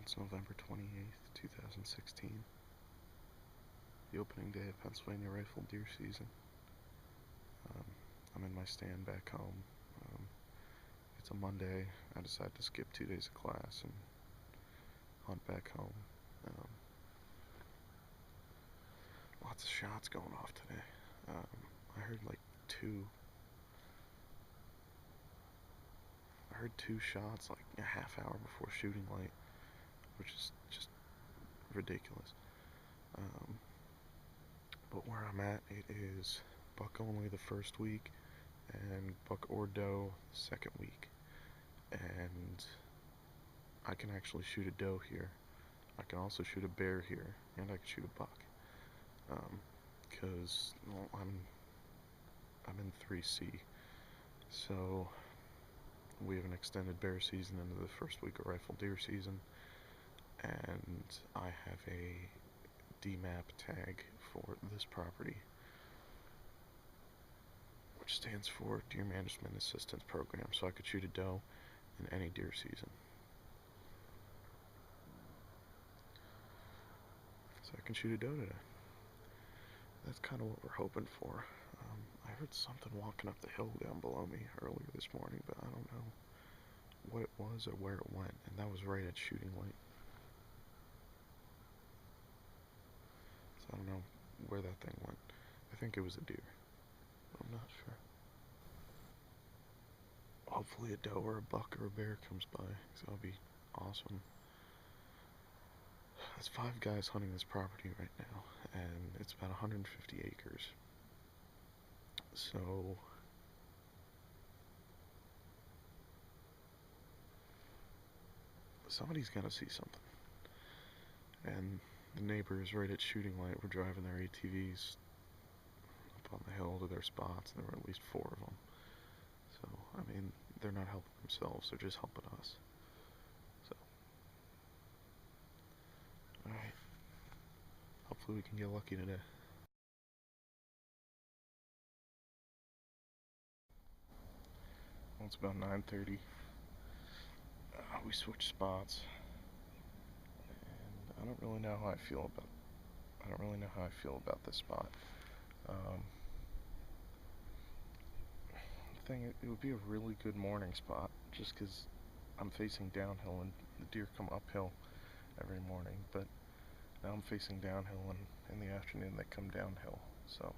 It's November 28th, 2016, the opening day of Pennsylvania rifle deer season. I'm in my stand back home. It's a Monday. I decided to skip 2 days of class and hunt back home. Um, Lots of shots going off today. I heard like two. I heard two shots like a half hour before shooting light, which is just ridiculous. Um, but where I'm at, it is buck only the first week, and buck or doe the second week. And I can actually shoot a doe here. I can also shoot a bear here, and I can shoot a buck. Because I'm in 3C, so we have an extended bear season into the first week of rifle deer season, and I have a DMAP tag for this property, which stands for Deer Management Assistance Program, so I could shoot a doe in any deer season. So I can shoot a doe today. That's kind of what we're hoping for. I heard something walking up the hill down below me earlier this morning, but I don't know what it was or where it went, and that was right at shooting light. So I don't know where that thing went. I think it was a deer. I'm not sure. Hopefully a doe or a buck or a bear comes by, because that would be awesome. There's 5 guys hunting this property right now, and it's about 150 acres. So somebody's got to see something. And the neighbors right at shooting light were driving their ATVs up on the hill to their spots, and there were at least 4 of them. So, I mean, they're not helping themselves, they're just helping us. So, alright. Hopefully we can get lucky today. Well, it's about 9:30. We switched spots, and I don't really know how I feel about this spot. The thing, it would be a really good morning spot, just because I'm facing downhill and the deer come uphill every morning, but now I'm facing downhill, and in the afternoon they come downhill. So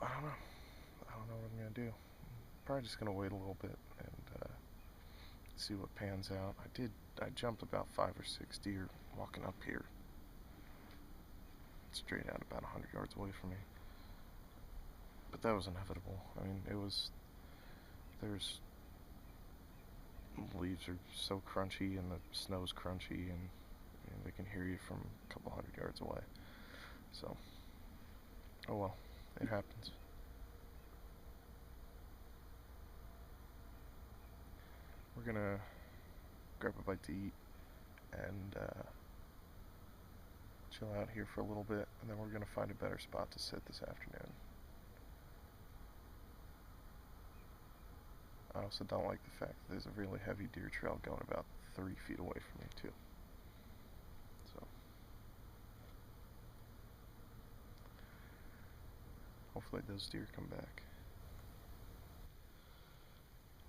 I don't know. What I'm gonna do. Probably just gonna wait a little bit and see what pans out. I jumped about 5 or 6 deer walking up here, straight out about 100 yards away from me. But that was inevitable. I mean, the leaves are so crunchy and the snow's crunchy, and they can hear you from a couple 100 yards away. So, oh well, it happens. We're gonna grab a bite to eat and chill out here for a little bit, and then we're gonna find a better spot to sit this afternoon. I also don't like the fact that there's a really heavy deer trail going about 3 feet away from me too. So hopefully those deer come back.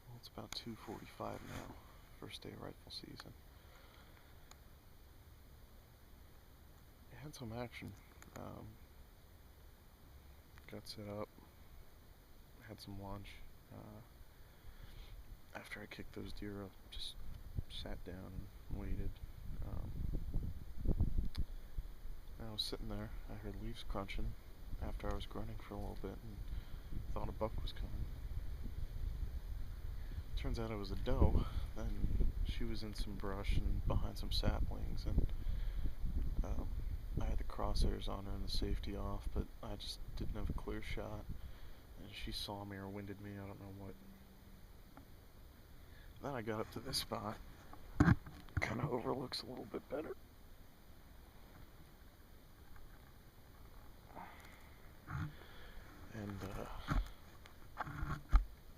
Well, it's about 2:45 now, first day of rifle season. I had some action. Got set up, had some lunch. After I kicked those deer up, just sat down and waited. I was sitting there, I heard leaves crunching after I was grunting for a little bit and thought a buck was coming. Turns out it was a doe, and she was in some brush and behind some saplings, and I had the crosshairs on her and the safety off, but I just didn't have a clear shot, and she saw me or winded me, I don't know what. Then I got up to this spot, kind of overlooks a little bit better. And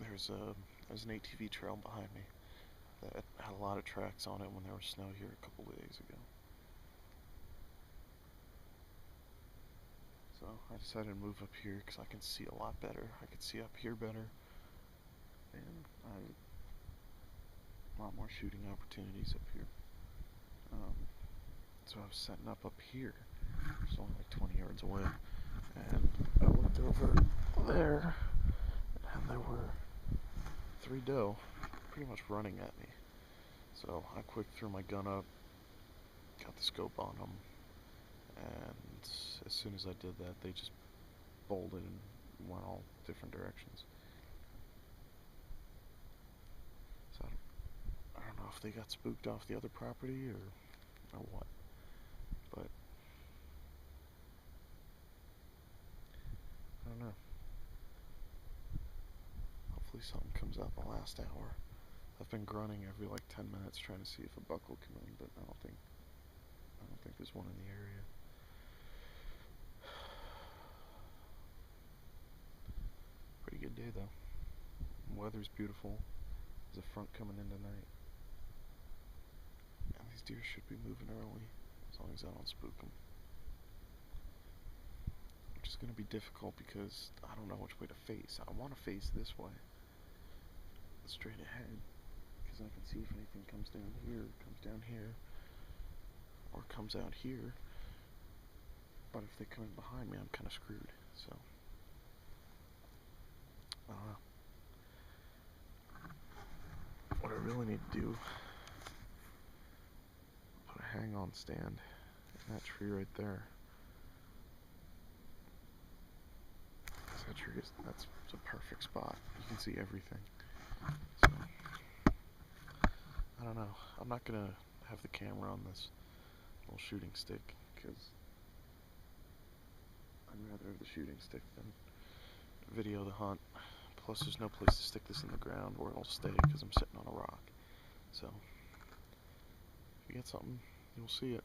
there's an ATV trail behind me. that had a lot of tracks on it when there was snow here a couple of days ago. So I decided to move up here because I can see a lot better. I can see up here better, and I have a lot more shooting opportunities up here. So I was setting up here. It's only like 20 yards away, and I looked over there, and there were 3 doe pretty much running at me. So I quick threw my gun up, got the scope on them, and as soon as I did that, they just bolted and went all different directions. So I don't know if they got spooked off the other property or what, but I don't know. Hopefully something comes out the last hour. I've been grunting every like 10 minutes trying to see if a buck will come in, but I don't think there's one in the area. Pretty good day though. Weather's beautiful. There's a front coming in tonight. And these deer should be moving early, as long as I don't spook them. Which is going to be difficult because I don't know which way to face. I want to face this way, straight ahead, because I can see if anything comes down here, or comes out here. But if they come in behind me, I'm kind of screwed. So, I don't know. What I really need to do, put a hang-on stand in that tree right there. That tree that's a perfect spot. You can see everything. So, I don't know. I'm not gonna have the camera on this little shooting stick because I'd rather have the shooting stick than video the hunt. Plus, there's no place to stick this in the ground where it'll stay because I'm sitting on a rock. So, if you get something, you'll see it.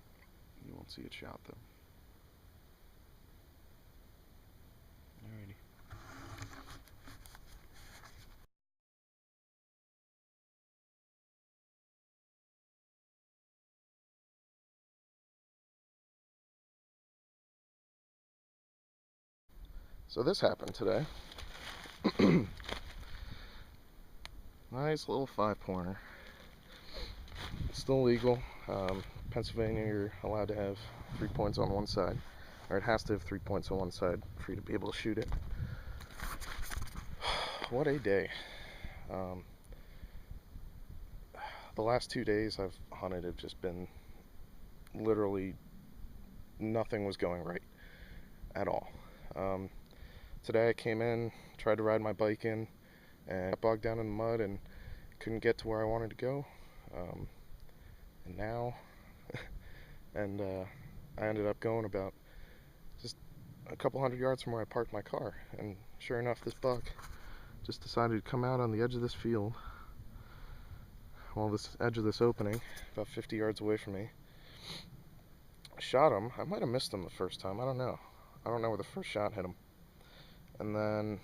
You won't see it shot though. Alrighty. So this happened today. Nice little 5-pointer. Still legal. Pennsylvania, you're allowed to have 3 points on one side, or it has to have 3 points on one side for you to be able to shoot it. What a day. The last 2 days I've hunted have just been literally nothing was going right at all. Today I came in, tried to ride my bike in, and got bogged down in the mud and couldn't get to where I wanted to go. And now, I ended up going about just a couple hundred yards from where I parked my car, and sure enough, this buck just decided to come out on the edge of this field, well, this edge of this opening, about 50 yards away from me. I shot him. I might have missed him the first time. I don't know. I don't know where the first shot hit him. And then,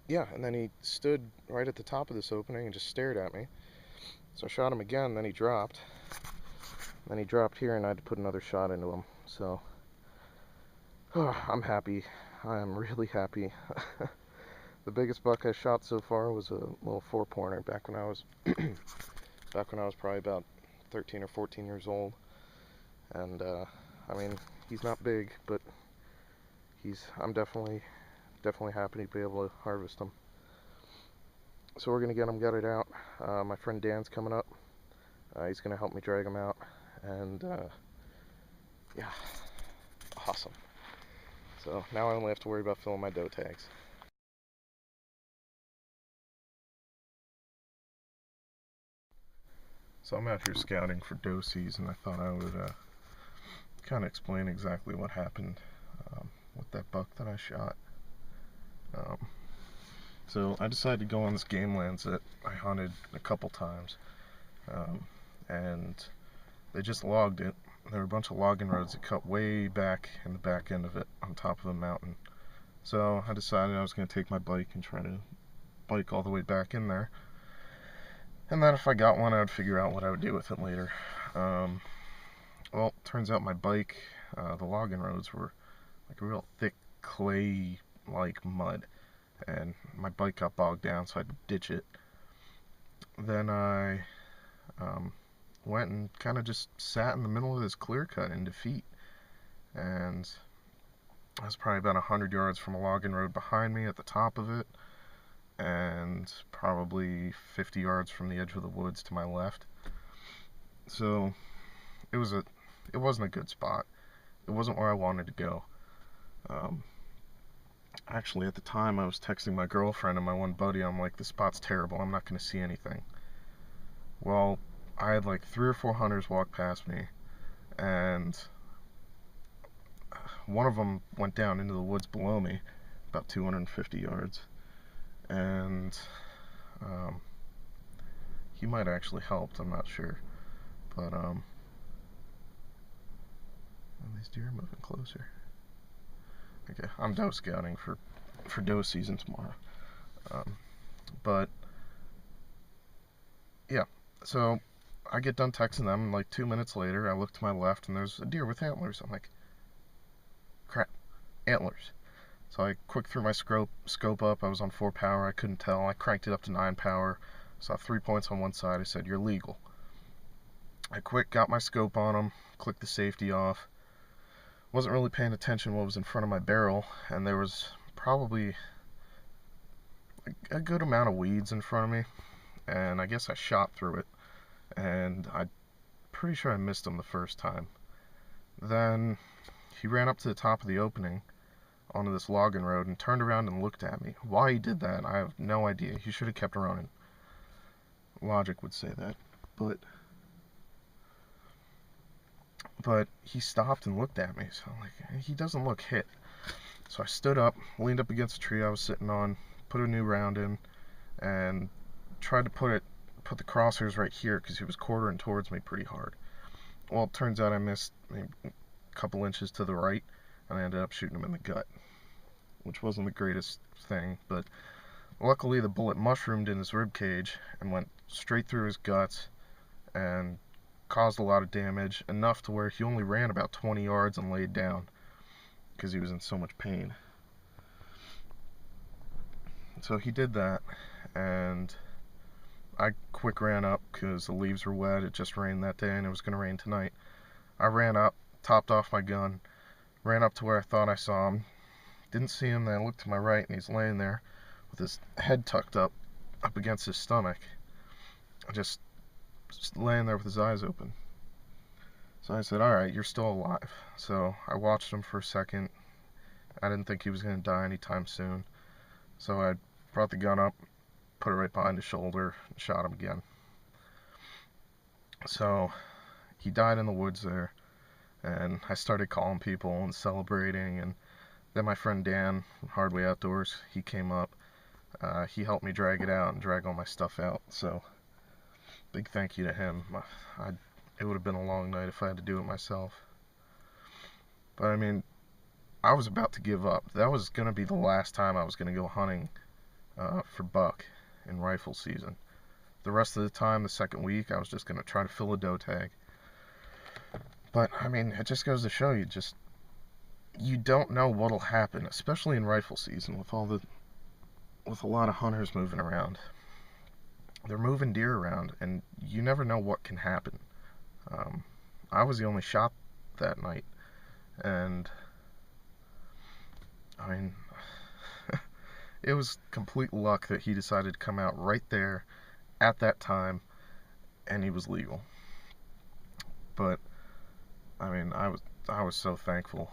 and then he stood right at the top of this opening and just stared at me. So I shot him again, then he dropped. Then he dropped here and I had to put another shot into him. So, I'm happy. I am really happy. The biggest buck I shot so far was a little 4-pointer back when I was probably about 13 or 14 years old. And I mean, he's not big, but I'm definitely happy to be able to harvest him. So we're gonna get him gutted out. My friend Dan's coming up. He's gonna help me drag him out, and yeah, awesome. So now I only have to worry about filling my doe tags. So I'm out here scouting for doe season. I thought I would kind of explain exactly what happened with that buck that I shot. So I decided to go on this game lands that I hunted a couple times, and they just logged it. There were a bunch of logging roads that cut way back in the back end of it on top of the mountain. So I decided I was going to take my bike and try to bike all the way back in there. And then if I got one, I would figure out what I would do with it later. Um, well, turns out my bike, the logging roads were like a real thick clay-like mud, and my bike got bogged down, so I had to ditch it. Then I um, went and kind of just sat in the middle of this clear cut in defeat, and I was probably about 100 yards from a logging road behind me at the top of it, and probably 50 yards from the edge of the woods to my left. So it was it wasn't a good spot. It wasn't where I wanted to go. Um, Actually, at the time, I was texting my girlfriend and my one buddy. I'm like, this spot's terrible. I'm not going to see anything. Well, I had like 3 or 4 hunters walk past me, and one of them went down into the woods below me, about 250 yards, and um, he might have actually helped. I'm not sure, but these deer are moving closer. Okay, I'm doe scouting for doe season tomorrow. But yeah, so I get done texting them, and like 2 minutes later, I look to my left, and there's a deer with antlers. I'm like, crap, antlers. So I quick threw my scope up. I was on 4 power. I couldn't tell. I cranked it up to 9 power. Saw 3 points on one side. I said, you're legal. I quick got my scope on them, clicked the safety off. Wasn't really paying attention what was in front of my barrel, and there was probably a good amount of weeds in front of me, and I guess I shot through it, and I'm pretty sure I missed him the first time. Then he ran up to the top of the opening onto this logging road and turned around and looked at me. Why he did that, I have no idea. He should have kept running. Logic would say that. But he stopped and looked at me, so I'm like, he doesn't look hit. So I stood up, leaned up against a tree I was sitting on, put a new round in, and tried to put the crosshairs right here because he was quartering towards me pretty hard. Well, it turns out I missed maybe a couple inches to the right, and I ended up shooting him in the gut, which wasn't the greatest thing, but luckily the bullet mushroomed in his rib cage and went straight through his guts and caused a lot of damage, enough to where he only ran about 20 yards and laid down because he was in so much pain. So he did that, and I quick ran up because the leaves were wet. It just rained that day and it was going to rain tonight. I ran up, topped off my gun, ran up to where I thought I saw him. Didn't see him, then I looked to my right and he's laying there with his head tucked up against his stomach, just laying there with his eyes open. So I said, alright, you're still alive. So I watched him for a second. I didn't think he was going to die anytime soon. So I brought the gun up, put it right behind his shoulder, and shot him again. So he died in the woods there, and I started calling people and celebrating, and then my friend Dan from Hardway Outdoors, he came up. He helped me drag it out and drag all my stuff out, so big thank you to him. It would have been a long night if I had to do it myself. But I mean, I was about to give up. That was going to be the last time I was going to go hunting for buck in rifle season. The rest of the time, the second week, I was just going to try to fill a doe tag. But I mean, it just goes to show you, you don't know what'll happen, especially in rifle season with a lot of hunters moving around. They're moving deer around, and you never know what can happen. I was the only shot that night, and I mean, it was complete luck that he decided to come out right there at that time, and he was legal. But I mean, I was so thankful.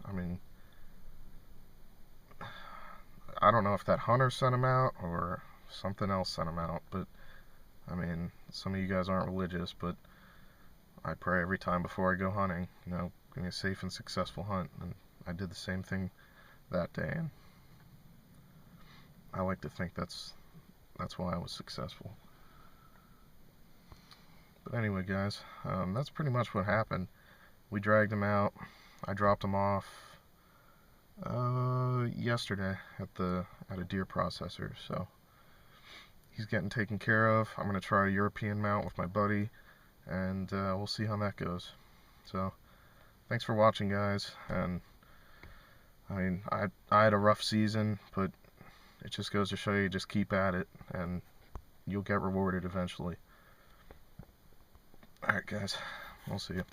I mean, I don't know if that hunter sent him out or something else sent him out, but I mean, some of you guys aren't religious, but I pray every time before I go hunting, give me a safe and successful hunt, and I did the same thing that day, and I like to think that's why I was successful. But anyway, guys, that's pretty much what happened. We dragged him out. I dropped him off. Yesterday at a deer processor, so he's getting taken care of. I'm gonna try a European mount with my buddy, and we'll see how that goes. So, thanks for watching, guys. And I mean, I had a rough season, but it just goes to show you, just keep at it, and you'll get rewarded eventually. All right, guys, we'll see you.